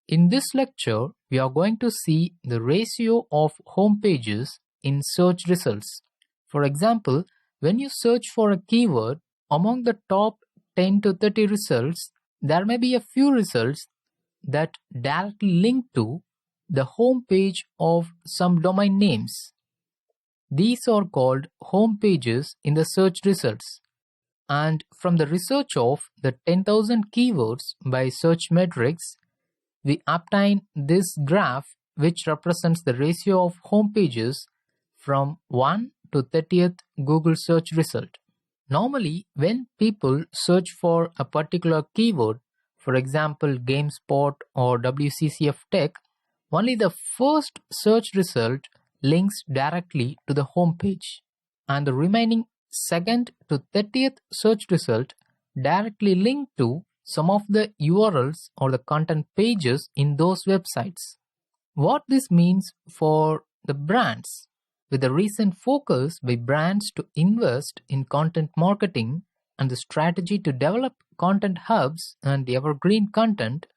In this lecture, we are going to see the ratio of home pages in search results. For example, when you search for a keyword, among the top 10 to 30 results, there may be a few results that directly link to the home page of some domain names. These are called home pages in the search results. And from the research of the 10,000 keywords by Searchmetrics, we obtain this graph which represents the ratio of home pages from 1 to 30th Google search result. Normally, when people search for a particular keyword, for example GameSpot or WCCF Tech, only the first search result links directly to the home page, and the remaining 2nd to 30th search result directly link to some of the URLs or the content pages in those websites. What this means for the brands? With the recent focus by brands to invest in content marketing and the strategy to develop content hubs and evergreen content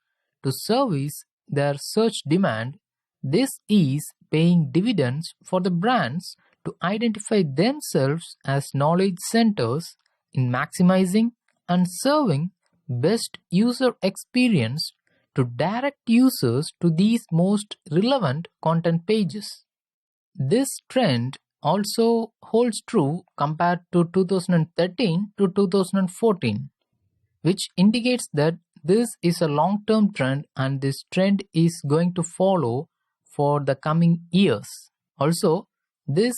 to service their search demand, this is paying dividends for the brands to identify themselves as knowledge centers in maximizing and serving best user experience to direct users to these most relevant content pages. This trend also holds true compared to 2013 to 2014, which indicates that this is a long-term trend and this trend is going to follow for the coming years. Also, this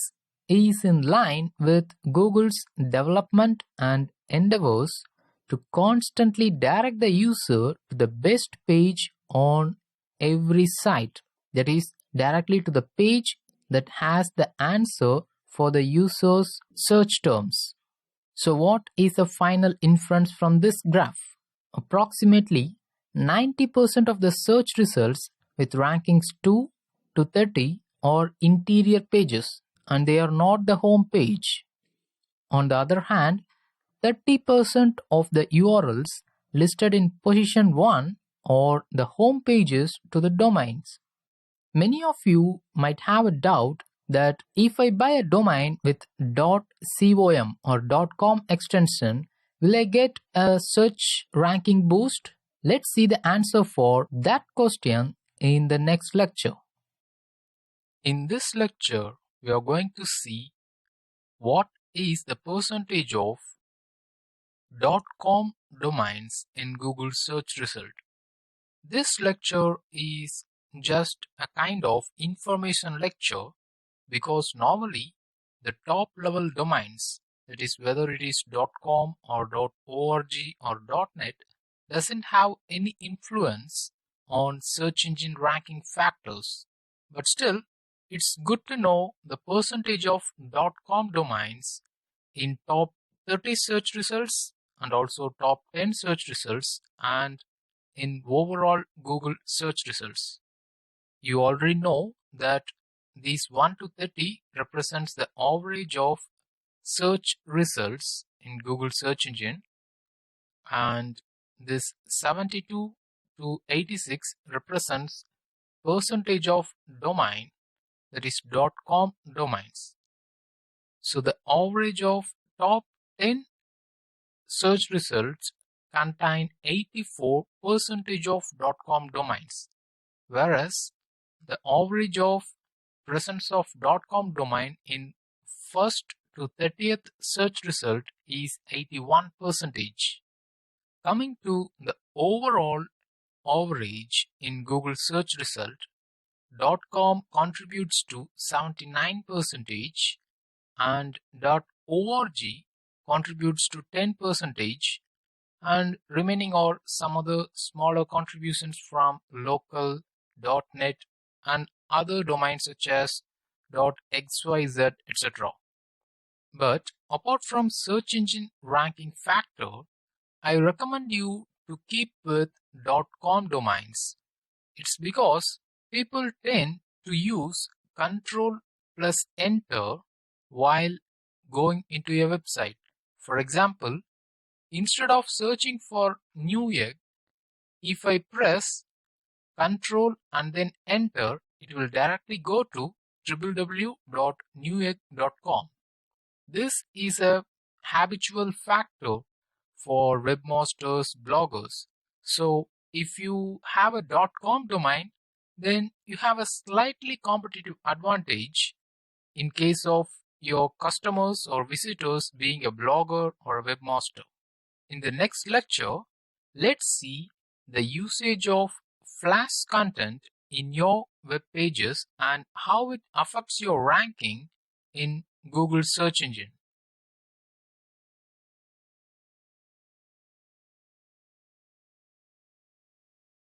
is in line with Google's development and endeavors to constantly direct the user to the best page on every site, that is, directly to the page that has the answer for the user's search terms. So what is the final inference from this graph? Approximately 90% of the search results with rankings 2 to 30 are interior pages and they are not the home page. On the other hand, 30% of the URLs listed in position 1 are the home pages to the domains. Many of you might have a doubt that if I buy a domain with .com or .com extension, will I get a search ranking boost? Let's see the answer for that question in the next lecture. In this lecture, we are going to see what is the percentage of .com domains in Google search result. This lecture is just a kind of information lecture because normally the top level domains, that is whether it is .com or .org or .net, doesn't have any influence on search engine ranking factors. But still, it's good to know the percentage of .com domains in top 30 search results and also top 10 search results and in overall Google search results. You already know that these 1 to 30 represents the average of search results in Google search engine, and this 72 to 86 represents percentage of domain, that is .com domains. So the average of top 10 search results contain 84% of .com domains, whereas the average of presence of .com domain in 1st to 30th search result is 81%. Coming to the overall average in Google search result, .com contributes to 79% and .org contributes to 10%, and remaining are some other smaller contributions from local, .net and other domains such as .xyz, etc. But apart from search engine ranking factor, I recommend you to keep with .com domains. It's because people tend to use Control plus Enter while going into a website. For example, instead of searching for New Egg, if I press control and then enter, it will directly go to www.newegg.com. This is a habitual factor for webmasters, bloggers. So if you have a .com domain, then you have a slightly competitive advantage in case of your customers or visitors being a blogger or a webmaster. In the next lecture, let's see the usage of flash content in your web pages and how it affects your ranking in Google search engine.